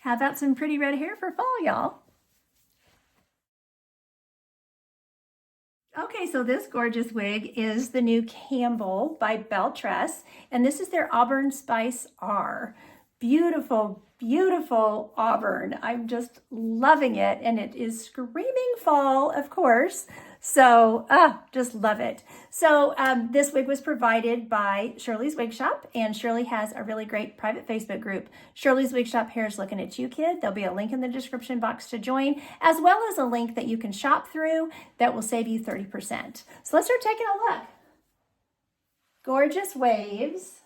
How about some pretty red hair for fall, y'all? Okay, so this gorgeous wig is the new Campbell by Belle Tress, and this is their Auburn Spice R. Beautiful, beautiful auburn. I'm just loving it, and it is screaming fall, of course. So, just love it. So this wig was provided by Shirley's Wig Shop, and Shirley has a really great private Facebook group. Shirley's Wig Shop Hair's Looking at You, Kid. There'll be a link in the description box to join, as well as a link that you can shop through that will save you 30%. So let's start taking a look. Gorgeous waves.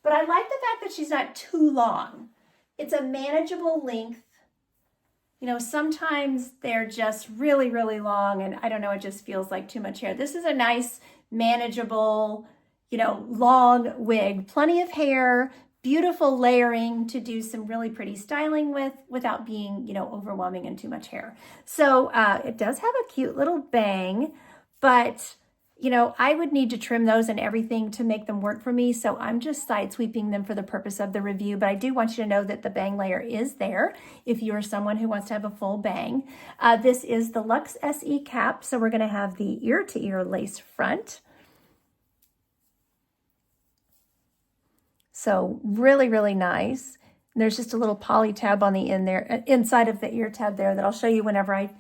But I like the fact that she's not too long. It's a manageable length. You know, sometimes they're just really, really long, and I don't know, it just feels like too much hair. This is a nice, manageable, you know, long wig. Plenty of hair, beautiful layering to do some really pretty styling with without being, you know, overwhelming and too much hair. So it does have a cute little bang, but you know, I would need to trim those and everything to make them work for me. So I'm just side sweeping them for the purpose of the review. But I do want you to know that the bang layer is there if you are someone who wants to have a full bang. This is the Luxe SE cap. So we're going to have the ear-to-ear lace front. So really, really nice. And there's just a little poly tab on the end there, inside of the ear tab there, that I'll show you whenever I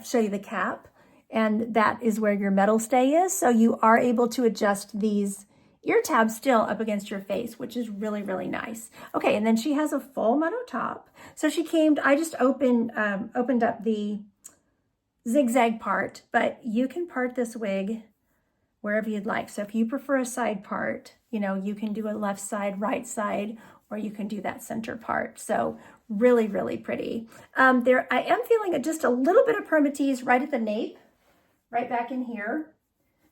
show you the cap. And that is where your metal stay is. So you are able to adjust these ear tabs still up against your face, which is really, really nice. Okay, and then she has a full metal top. So she came, I just opened up the zigzag part, but you can part this wig wherever you'd like. So if you prefer a side part, you know, you can do a left side, right side, or you can do that center part. So really, really pretty. I am feeling just a little bit of permatease right at the nape, right back in here,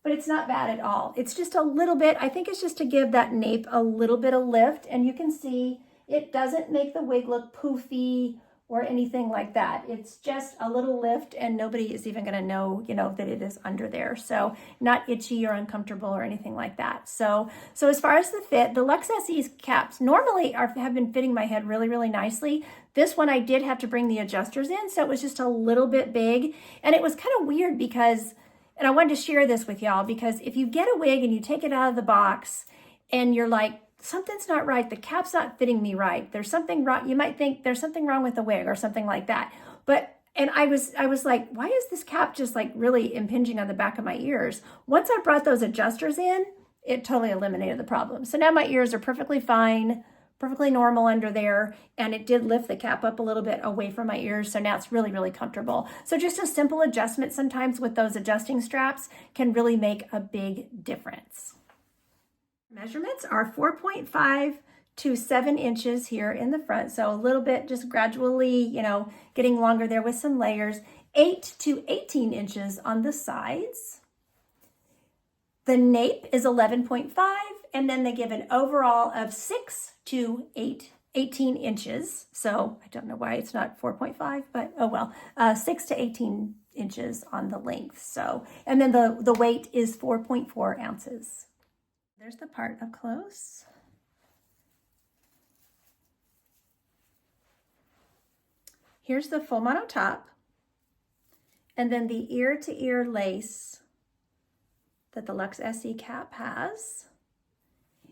but it's not bad at all. It's just a little bit, I think it's just to give that nape a little bit of lift, and you can see it doesn't make the wig look poofy or anything like that. It's just a little lift, and nobody is even gonna know, you know, that it is under there. So not itchy or uncomfortable or anything like that. So as far as the fit, the Luxe SE's caps normally have been fitting my head really, really nicely. This one I did have to bring the adjusters in, so it was just a little bit big. And it was kind of weird because, and I wanted to share this with y'all, because if you get a wig and you take it out of the box and you're like, something's not right, the cap's not fitting me right, there's something wrong, you might think there's something wrong with the wig or something like that. And I was like, why is this cap just like really impinging on the back of my ears? Once I brought those adjusters in, it totally eliminated the problem. So now my ears are perfectly fine, perfectly normal under there, and it did lift the cap up a little bit away from my ears, so now it's really, really comfortable. So just a simple adjustment sometimes with those adjusting straps can really make a big difference. Measurements are 4.5 to 7 inches here in the front, so a little bit just gradually, you know, getting longer there with some layers. 8 to 18 inches on the sides. The nape is 11.5, and then they give an overall of 6 to 18 inches. So I don't know why it's not 4.5, but oh well, 6 to 18 inches on the length. So, and then the weight is 4.4 ounces. There's the part up close. Here's the full mono top, and then the ear-to-ear lace that the Luxe SE cap has.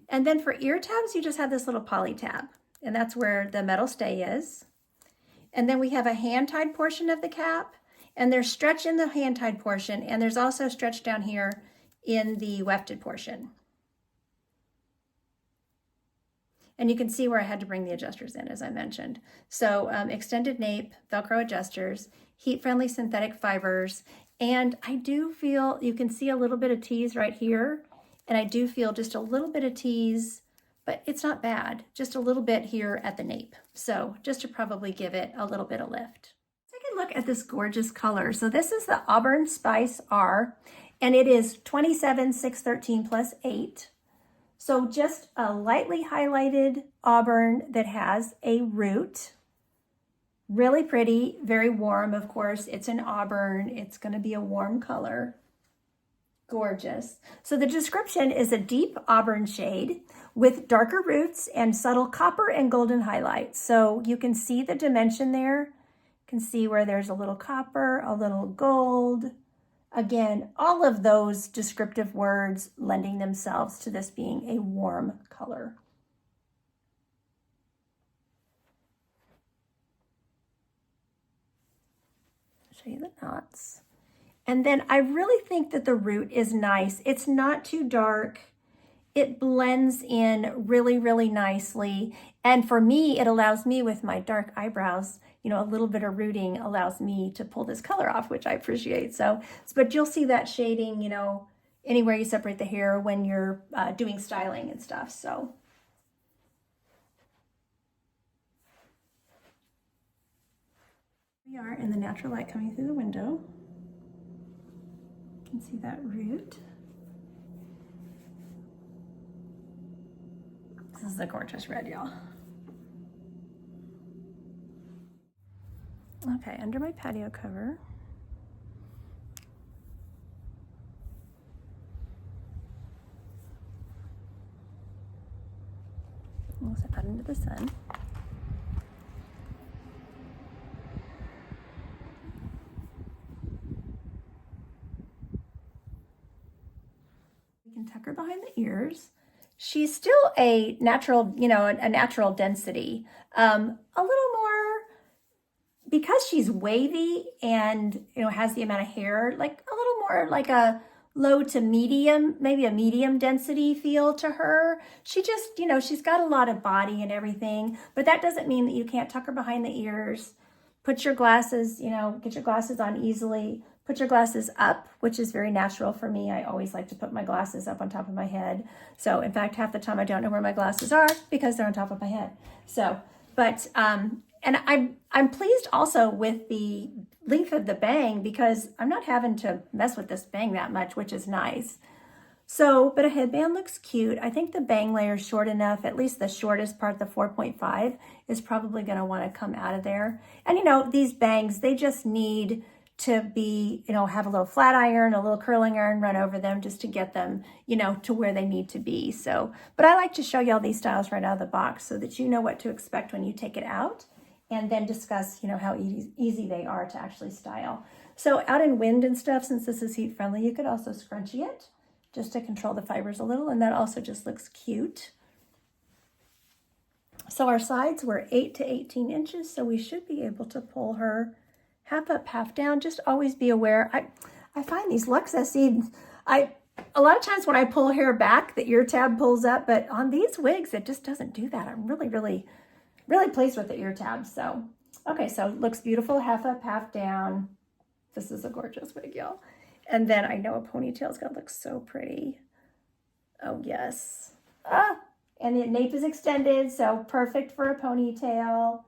And then for ear tabs, you just have this little poly tab, and that's where the metal stay is. And then we have a hand-tied portion of the cap, and there's stretch in the hand-tied portion, and there's also stretch down here in the wefted portion. And you can see where I had to bring the adjusters in, as I mentioned. So extended nape, Velcro adjusters, heat-friendly synthetic fibers, and I do feel, you can see a little bit of tease right here, and I do feel just a little bit of tease, but it's not bad, just a little bit here at the nape. So just to probably give it a little bit of lift. Take a look at this gorgeous color. So this is the Auburn Spice R, and it is 27,613 plus 8. So just a lightly highlighted auburn that has a root. Really pretty, very warm, of course. It's an auburn. It's going to be a warm color. Gorgeous. So the description is a deep auburn shade with darker roots and subtle copper and golden highlights. So you can see the dimension there. You can see where there's a little copper, a little gold. Again, all of those descriptive words lending themselves to this being a warm color. I'll show you the knots. And then I really think that the root is nice. It's not too dark. It blends in really, really nicely. And for me, it allows me with my dark eyebrows, you know, a little bit of rooting allows me to pull this color off, which I appreciate. So, but you'll see that shading, you know, anywhere you separate the hair when you're doing styling and stuff. So. We are in the natural light coming through the window. You can see that root. This is a gorgeous red, y'all. Okay, under my patio cover. We'll set that into the sun. We can tuck her behind the ears. She's still a natural, you know, a natural density. A little more, because she's wavy and, you know, has the amount of hair, like a little more like a low to medium, maybe a medium density feel to her. She just, you know, she's got a lot of body and everything, but that doesn't mean that you can't tuck her behind the ears. Put your glasses, you know, get your glasses on easily. Put your glasses up, which is very natural for me. I always like to put my glasses up on top of my head. So in fact, half the time I don't know where my glasses are because they're on top of my head. So, but, and I'm pleased also with the length of the bang because I'm not having to mess with this bang that much, which is nice. So, but a headband looks cute. I think the bang layer is short enough, at least the shortest part, the 4.5, is probably gonna wanna come out of there. And you know, these bangs, they just need to be, you know, have a little flat iron, a little curling iron run over them just to get them, you know, to where they need to be. So, but I like to show y'all these styles right out of the box so that you know what to expect when you take it out and then discuss, you know, how easy they are to actually style. So out in wind and stuff, since this is heat friendly, you could also scrunchie it just to control the fibers a little, and that also just looks cute. So our sides were 8 to 18 inches, so we should be able to pull her half up, half down. Just always be aware. I find these Luxa seeds, a lot of times when I pull hair back, the ear tab pulls up, but on these wigs, it just doesn't do that. I'm really, really, really pleased with the ear tab. So, okay, so it looks beautiful, half up, half down. This is a gorgeous wig, y'all. And then I know a ponytail is gonna look so pretty. Oh, yes. And the nape is extended, so perfect for a ponytail.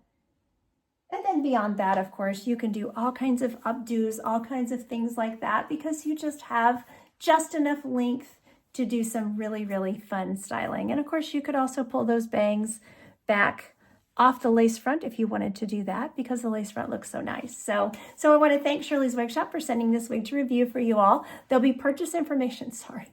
And then beyond that, of course, you can do all kinds of updos, all kinds of things like that, because you just have just enough length to do some really, really fun styling. And of course, you could also pull those bangs back off the lace front if you wanted to do that, because the lace front looks so nice. So I want to thank Shirley's Wig Shop for sending this wig to review for you all. There'll be purchase information, sorry,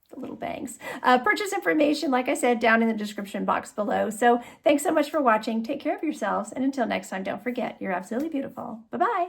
the little bangs. Purchase information, like I said, down in the description box below. So thanks so much for watching. Take care of yourselves. And until next time, don't forget, you're absolutely beautiful. Bye-bye.